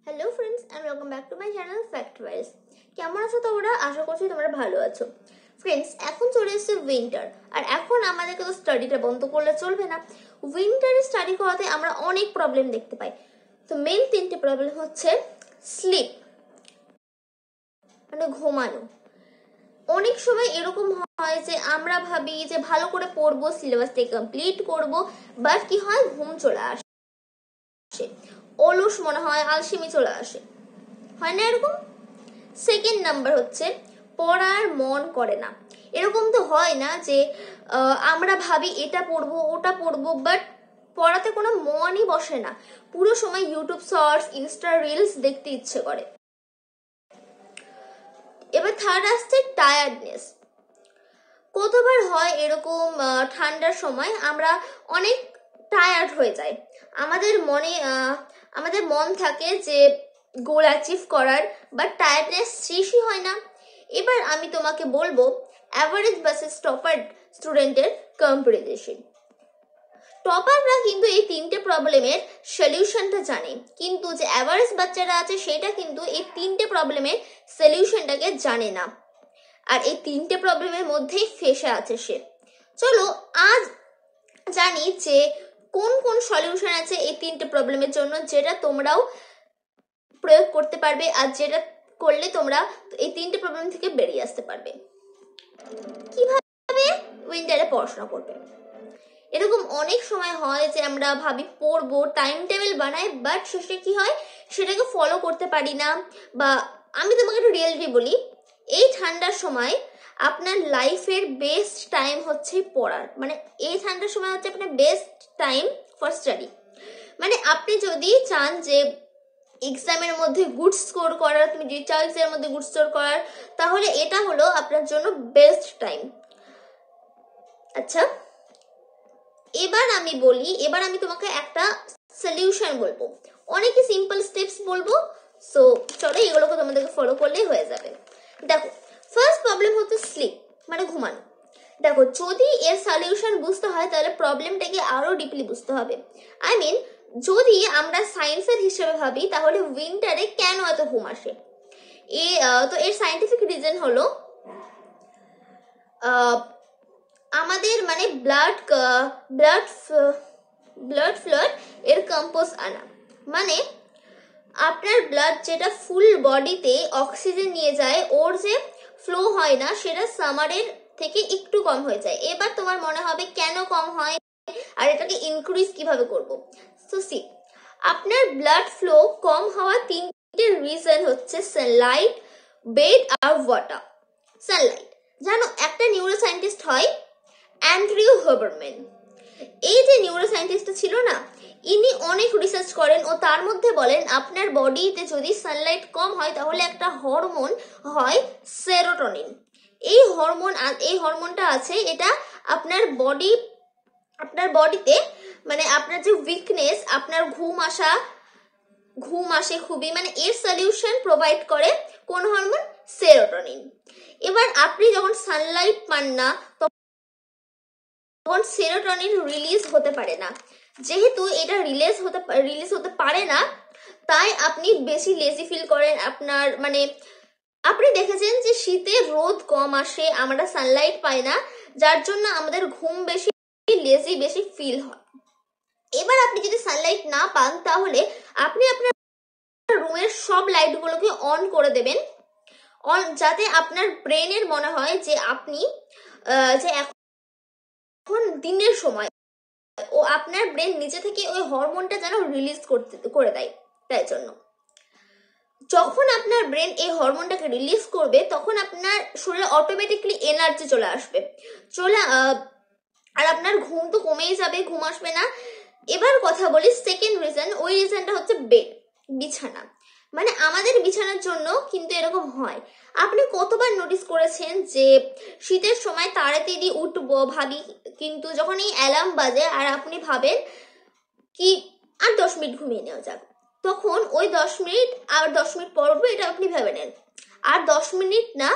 Hello friends and welcome back to my channel fact wise. কেমন আছো তোমরা? আশা করছি তোমরা ভালো আছো। ফ্রেন্ডস, এখন চলে এসেছে উইন্টার, আর এখন আমাদেরকে তো স্টাডিটা বন্ধ করলে চলবে না। উইন্টারে স্টাডি করাতে আমরা অনেক প্রবলেম দেখতে পাই। তো মেইন তিনটে প্রবলেম হচ্ছে স্লিপ, মানে ঘুমানো। অনেক সময় এরকম হয় যে আমরা ভাবি যে ভালো করে পড়বো, সিলেবাসটাকে কমপ্লিট করবো, বাট কি হয়, ঘুম চলে আসে, অলস মনে হয়, আলসেমি চলে আসে, হয় না এরকম? সেকেন্ড নাম্বার হচ্ছে পড়ার মন করে না। এরকম তো হয় না যে আমরা ভাবি এটা পড়বো ওটা পড়বো, বাট পড়াতে কোনো মনই বসে না, পুরো সময় ইউটিউব শর্টস, ইনস্টা রিলস দেখতে ইচ্ছে করে। এবার থার্ড আসছে টায়ার্ডনেস। কতবার হয় এরকম, ঠান্ডার সময় আমরা অনেক টায়ার্ড হয়ে যাই, আমাদের মন থাকে যে গোল অ্যাচিভ করার, বাট টায়ার্ডনেস শেষই হয় না। এবার আমি তোমাকে বলবো অ্যাভারেজ ভার্সেস টপার স্টুডেন্টের কম্পারিজন। টপাররা কিন্তু এই তিনটে প্রবলেমের সলিউশনটা জানে, কিন্তু যে অ্যাভারেজ বাচ্চারা আছে সেটা কিন্তু এই তিনটে প্রবলেমের সলিউশনটাকে জানে না, আর এই তিনটে প্রবলেমের মধ্যেই ফেসে আছে সে। চলো আজ জানি যে কোন কোন সলিউশন আছে এই তিনটে প্রবলেমের জন্য, যেটা তোমরাও প্রয়োগ করতে পারবে, আর যেটা করলে তোমরা এই তিনটে প্রবলেম থেকে বেরিয়ে আসতে পারবে। কিভাবে উইন্টারে পড়াশোনা করবে? এরকম অনেক সময় হয় যে আমরা ভাবি পড়বো, টাইম টেবিল বানাই, বাট শেষে কি হয়, সেটাকে ফলো করতে পারি না। বা আমি তোমাকে একটু রিয়েলিটি বলি, এই ঠান্ডার সময় আপনার লাইফের বেস্ট টাইম হচ্ছে পড়ার, মানে এই ঠান্ডার সময় হচ্ছে আপনার বেস্ট টাইম ফর স্টাডি। মানে আপনি যদি চান যে এক্সামের মধ্যে গুড স্কোর করার, তুমি যে চাও এক্সামের মধ্যে গুড স্কোর করার, তাহলে এটা হলো আপনার জন্য বেস্ট টাইম। আচ্ছা, এবার আমি তোমাকে একটা সলিউশন বলবো, অনেকই সিম্পল স্টেপস বলবো। সো চলো এগুলোকে তোমাদেরকে ফলো করলেই হয়ে যাবে। দেখো, ফার্স্ট প্রবলেম হচ্ছে স্লিপ, মানে ঘুমানো। দেখো, যদি এর সলিউশন বুঝতে হয় তাহলে প্রবলেমটাকে আরো ডিপলি বুঝতে হবে। আই মিন, যদি আমরা সায়েন্সের হিসেবে ভাবি তাহলে উইন্টারে কেন এত ঘুম আসে, তো এর সায়েন্টিফিক রিজন হলো আমাদের মানে ব্লাড ফ্লুইড এর কম্পোজ আনা, মানে আপনার ব্লাড যেটা ফুল বডিতে অক্সিজেন নিয়ে যায়, ওর যে ফ্লো হয় না, সেটা সামারের থেকে একটু কম হয়ে যায়। এবার তোমার মনে হবে কেন কম হয় আর এটাকে ইনক্রিজ কিভাবে করব। সো সি, আপনার ব্লাড ফ্লো কম হওয়ার তিনটে রিজন হচ্ছে সানলাইট, বেড আর ওয়াটার। সানলাইট, জানো একটা নিউরো সায়েন্টিস্ট হয় অ্যান্ড্রিউ হাবারম্যান। এই যে নিউরো সায়েন্টিস্টটা ছিল না, ইনি অনেক রিসার্চ করেন ও তার মধ্যে বলেন আপনার বডিতে যদি সানলাইট কম হয় তাহলে একটা হরমোন হয় সেরোটোনিন। এই হরমোনটা আছে, এটা আপনার বডিতে মানে আপনার যে উইকনেস, আপনার ঘুম আসে খুবই, মানে এর সলিউশন প্রোভাইড করে কোন হরমোন? সেরোটোনিন। এবার আপনি যখন সানলাইট পান না তখন সেরোটোনিন রিলিজ হতে পারে না। যেহেতু এটা রিলিজ হতে পারে না, তাই আপনি বেশি লেজি ফিল করেন। আপনার মানে আপনি দেখেছেন যে শীতে রোদ কম আসে, আমরা সানলাইট পাই না, যার জন্য আমাদের ঘুম বেশি, লেজি বেশি ফিল হয়। এবার আপনি যদি সানলাইট না পান তাহলে আপনি আপনার রুমের সব লাইটগুলোকে অন করে দেবেন, যাতে আপনার ব্রেনের মনে হয় যে আপনি যে এখন দিনের সময়, ও আপনার ব্রেন নিজে থেকে ওই হরমোনটা যেন রিলিজ করে দেয়। তাই জন্য যখন আপনার ব্রেন এই হরমোনটাকে রিলিজ করবে তখন আপনার শরীরে অটোমেটিকলি এনার্জি চলে আসবে, আর আপনার ঘুম তো কমেই যাবে, ঘুম আসবে না। এবার কথা বলি সেকেন্ড রিজন, ওই রিজনটা হচ্ছে বেড, বিছানা। মানে আমাদের বিছানার জন্য কিন্তু এরকম হয়, আপনি কতবার নোটিস করেছেন যে শীতের সময় তাড়াতাড়ি উঠবো ভাবি, কিন্তু যখন এই অ্যালার্ম বাজে আর আপনি ভাবেন কি আর 10 মিনিট ঘুমিয়ে নেওয়া যাক, তখন ওই 10 মিনিট আর 10 মিনিট পর উঠবো, এটা আপনি ভেবে নেন। আর 10 মিনিট না,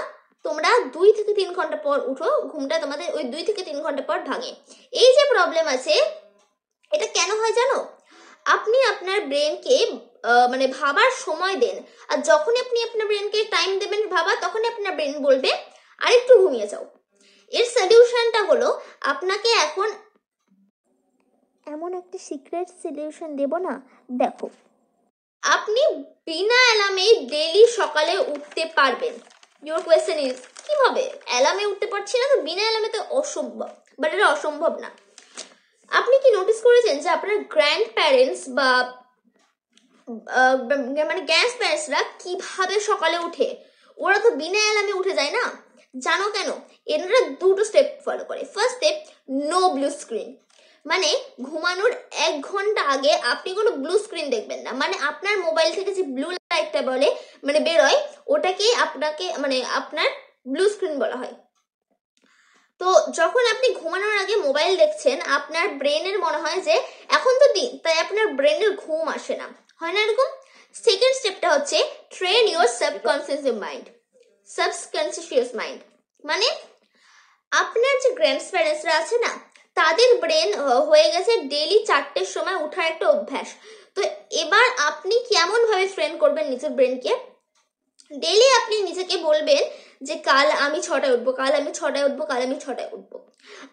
তোমরা 2 থেকে 3 ঘন্টা পর উঠো, ঘুমটা তোমাদের ওই 2 থেকে 3 ঘন্টা পর ভাঙে। এই যে প্রবলেম আছে, এটা কেন হয় জানো? আপনি আপনার ব্রেনকে মানে ভাবার সময় দেন, আর যখনই আপনি আপনার ব্রেনকে টাইম দেবেন ভাবা, তখনই আপনার ব্রেন বলবে আরেকটু ঘুমিয়ে যাও। এর সলিউশনটা হলো, আপনাকে এখন এমন একটা সিক্রেট সলিউশন দেব না, দেখো আপনি বিনা অ্যালার্মে ডেইলি সকালে উঠতে পারবেন। ইউর কোয়েশ্চেন ইজ কিভাবে? অ্যালার্মে উঠতে পারছি না তো, বিনা অ্যালার্মে তো অসম্ভব, বাট এটা অসম্ভব না। আপনি কি নোটিস করেছেন যে আপনার গ্র্যান্ড প্যারেন্টস বা মানে গ্র্যান্ড প্যারেন্টসরা কিভাবে সকালে উঠে? ওরা তো বিনা অ্যালার্মে উঠে যায় না। জানো কেন? এনারা দুটো স্টেপ ফলো করে। First step, no blue screen. মানে ঘুমানোর 1 ঘন্টা আগে আপনি কোনো ব্লু স্ক্রিন দেখবেন না। মানে আপনার মোবাইল থেকে যে ব্লু লাইটটা বলে মানে বেরোয়, ওটাকে আপনাকে মানে আপনার ব্লু স্ক্রিন বলা হয়। তো যখন আপনি ঘুমানোর আগে মোবাইল দেখছেন, আপনার ব্রেনের মনে হয় যে এখন তো দিন, তাই আপনার ব্রেনের ঘুম আসে না, হয় না এরকম? সেকেন্ড স্টেপটা হচ্ছে ট্রেন ইউর সাবকনসিয়াস মাইন্ড। মানে আপনার যে গ্র্যান্ড প্যারেন্টসরা আছে না, তাদের ব্রেন হয়ে গেছে ডেইলি 4টের সময় ওঠার একটা অভ্যাস। তো এবার আপনি কেমন ভাবে ট্রেন করবেন নিজের ব্রেনকে? ডেইলি আপনি নিজেকে বলবেন যে কাল আমি 6টায় উঠবো, কাল আমি 6টায় উঠবো, কাল আমি 6টায় উঠবো।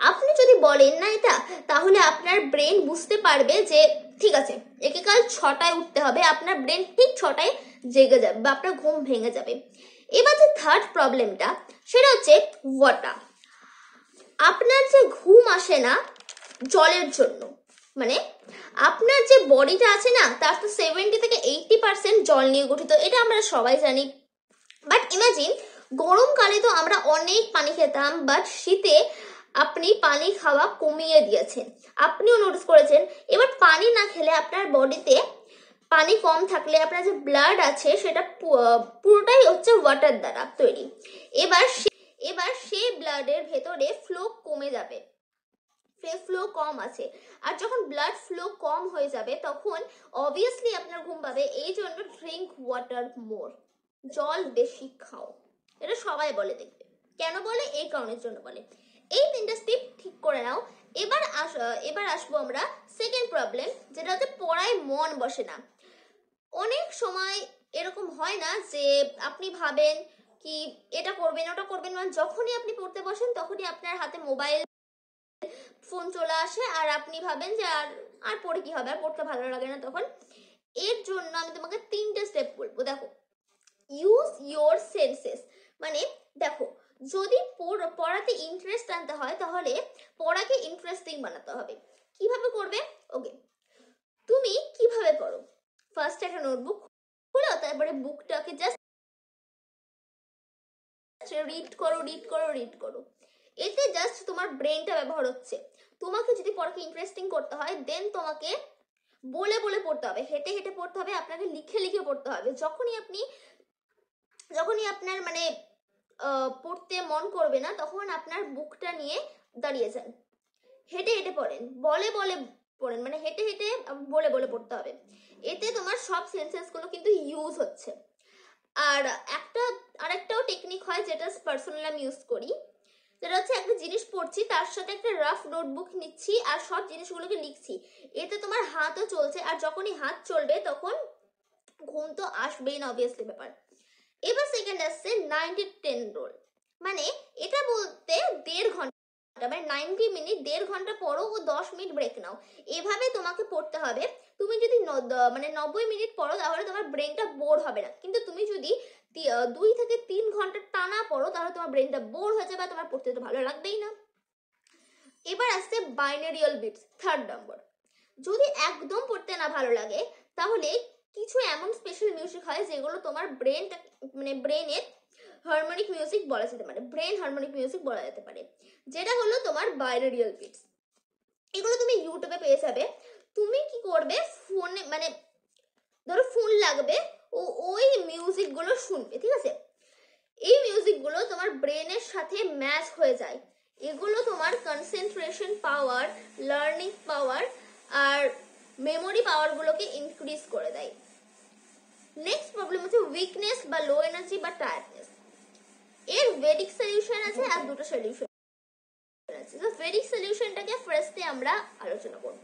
আপনি যদি বলেন না এটা, তাহলে আপনার ব্রেন বুঝতে পারবে যে ঠিক আছে, একে কাল 6টায় উঠতে হবে। আপনার ব্রেন ঠিক 6টায় জেগে যাবে বা আপনার ঘুম ভেঙে যাবে। এবার যে থার্ড প্রবলেমটা, সেটা হচ্ছে ওয়াটার। আপনার যে ঘুম আসে না জলের জন্য, মানে আপনার যে বডিটা আছে না, তার তো 70 থেকে 80% জল নিয়ে গঠিত, এটা আমরা সবাই জানি। বাট ইমাজিন, গরমকালে তো আমরা অনেক পানি খেতাম, বাট শীতে আপনি পানি খাওয়া কমিয়ে দিয়েছেন। আপনিও নোটিস করেছেন। এবার পানি না খেলে আপনার বডিতে পানি কম থাকলে আপনার যে ব্লাড আছে সেটা পুরোটাই হচ্ছে ওয়াটার দ্বারা তৈরি। এবার সেই ব্লাডের ভেতরে ফ্লো কমে যাবে, ফ্লো কম আছে। আর যখন ব্লাড ফ্লো কম হয়ে যাবে, তখন অবভিয়াসলি আপনার ঘুম পাবে। এই জন্য ড্রিঙ্ক ওয়াটার মোর, জল বেশি খাও। এটা সবাই বলে, দেখবে কেন বলে, এই কারণের জন্য বলে। এই 3টা স্টেপ ঠিক করে নাও। এবার আসবো আমরা সেকেন্ড প্রবলেম, যেটা হচ্ছে পড়ায় মন বসে না। অনেক সময় এরকম হয় না যে আপনি ভাবেন কি এটা করবেন ওটা করবেন, মানে যখনই আপনি পড়তে বসেন তখনই আপনার হাতে মোবাইল ফোন চলে আসে, আর আপনি ভাবেন যে আর পড়ে কি হবে, আর পড়তে ভালো লাগে না তখন। এর জন্য আমি তোমাকে 3টে স্টেপ বলবো। দেখো, ইউজ ইয়োর সেন্সেস। মানে দেখো, যদি পড়াতে ইন্টারেস্ট আনতে হয়, তাহলে পড়াকে ইন্টারেস্টিং বানাতে হবে। কিভাবে করবে? ওকে, তুমি কিভাবে পড়ো? ফার্স্ট একটা নোটবুক খুলো, তারপরে বুকটাকে জাস্ট রিড করো। এতে জাস্ট তোমার ব্রেনটা ব্যবহার হচ্ছে। তোমাকে যদি পড়াকে ইন্টারেস্টিং করতে হয়, দেন তোমাকে বলে বলে পড়তে হবে, হেঁটে হেঁটে পড়তে হবে, আপনাকে লিখে লিখে পড়তে হবে। যখনই আপনার মানে পড়তে মন করবে না, তখন আপনার বুকটা নিয়ে দাঁড়িয়ে যান, হেঁটে হেঁটে পড়েন, বলে বলে পড়েন, মানে হেঁটে হেঁটে বলে বলে পড়তে হবে। এতে তোমার সব সেন্সেসগুলো কিন্তু ইউজ হচ্ছে। আর আরেকটাও টেকনিক হয়, যেটা পার্সোনালি আমি ইউজ করি, যেটা হচ্ছে একটা জিনিস পড়ছি, তার সাথে একটা রাফ নোটবুক নিচ্ছি আর সব জিনিসগুলোকে লিখছি। এতে তোমার হাতও চলছে, আর যখনই হাত চলবে তখন ঘুম তো আসবেই না, অবভিয়াসলি ব্যাপার। এবার সেকেন্ড আসছে 90-10 রুল। মানে এটা বলতে 1.5 ঘন্টা, মানে 90 মিনিট, 1.5 ঘন্টা পড়ো ও 10 মিনিট ব্রেক নাও। এভাবে তোমাকে পড়তে হবে। তুমি যদি মানে 90 মিনিট পড়ো, তাহলে তোমার ব্রেনটা বোর হবে না। কিন্তু তুমি যদি 2 থেকে 3 ঘন্টা টানা পড়ো, তাহলে তোমার ব্রেনটা বোর হয়ে যাবে, তোমার পড়তে তো ভালো লাগবেই না। এবার আসছে বাইনারিয়াল বিটস, থার্ড নম্বর। যদি একদম পড়তে না ভালো লাগে, তাহলে কিছু এমন স্পেশাল মিউজিক হয় যেগুলো তোমার ব্রেনের হারমোনিক মিউজিক বলা যেতে পারে, ব্রেন হারমোনিক মিউজিক বলা যেতে পারে, যেটা হলো তোমার বাইনারিয়াল বিটস। এগুলো তুমি ইউটিউবে পেয়ে যাবে। তুমি কি করবে, ফোনে মানে ধরো ফোন লাগবে, ওই মিউজিকগুলো শুনবে, ঠিক আছে? এই মিউজিকগুলো তোমার ব্রেনের সাথে ম্যাচ হয়ে যায়। এগুলো তোমার কনসেন্ট্রেশন পাওয়ার, লার্নিং পাওয়ার আর মেমোরি পাওয়ারগুলোকে ইনক্রিজ করে দেয়। নেক্সট প্রবলেম হচ্ছে উইকনেস বা লো এনার্জি বা টায়ার্ডনেস। এর ভেডিক সলিউশন আছে আর দুটো সলিউশন আছে। তো ভেডিক সলিউশনটাকে ফার্স্টে আমরা আলোচনা করব।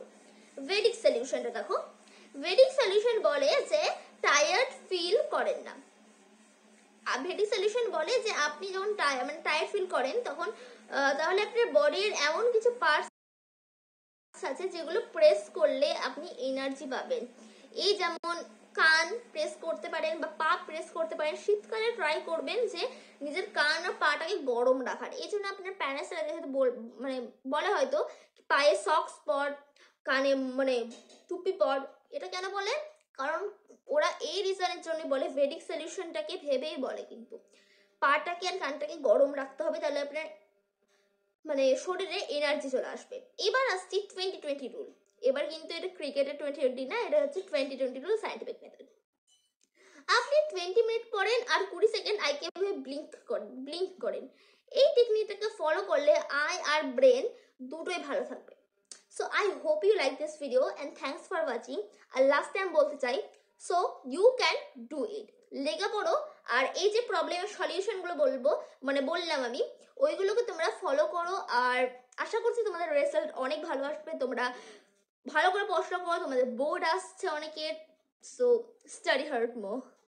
ভেডিক সলিউশনটা দেখো, ভেডিক সলিউশন বলে যে টায়ার্ড ফিল করেন না। ভেডিক সলিউশন বলে যে আপনি যখন টায়ার্ড ফিল করেন তখন তাহলে আপনার বডির এমন কিছু পার্টস আছে যেগুলো প্রেস করলে আপনি এনার্জি পাবেন। এই যেমন কান প্রেস করতে পারেন বা পা প্রেস করতে পারেন। শীতকালে ট্রাই করবেন যে নিজের কান আর পাটাকে গরম রাখার। এই জন্য আপনার প্যারেন্টসরা হয়তো মানে বলে হয়তো পায়ে সক্স পর, কানে মানে টুপি পর। এটা কেন বলে? কারণ ওরা এই রিজনের জন্য বলে, ভেডিক সলিউশনটাকে ভেবেই বলে। কিন্তু পাটাকে আর কানটাকে গরম রাখতে হবে, তাহলে আপনার মানে শরীরে এনার্জি চলে আসবে। এবার আসছি 2020 রুল। এবার কিন্তু এটা ক্রিকেটের 2020 না, এটা হচ্ছে 2020 রুল, সাইন্টিফিক মেথড। আপনি 20 মিনিট পরেন আর 20 সেকেন্ড আইকে ব্লিঙ্ক করেন। এই টেকনিকটাকে ফলো করলে আই আর ব্রেন দুটোই ভালো থাকবে। So I hope you like this video and thanks for watching. আর লাস্ট টাইম বলতে চাই, so you can do it. লেগে পড়ো, আর এই যে প্রবলেমের সলিউশনগুলো বললাম আমি, ওইগুলোকে তোমরা ফলো করো। আর আশা করছি তোমাদের রেজাল্ট অনেক ভালো আসবে। তোমরা ভালো করে পড়াশোনা করো, তোমাদের বোর্ড আসছে অনেকের। সো স্টাডি হার্ড মোর।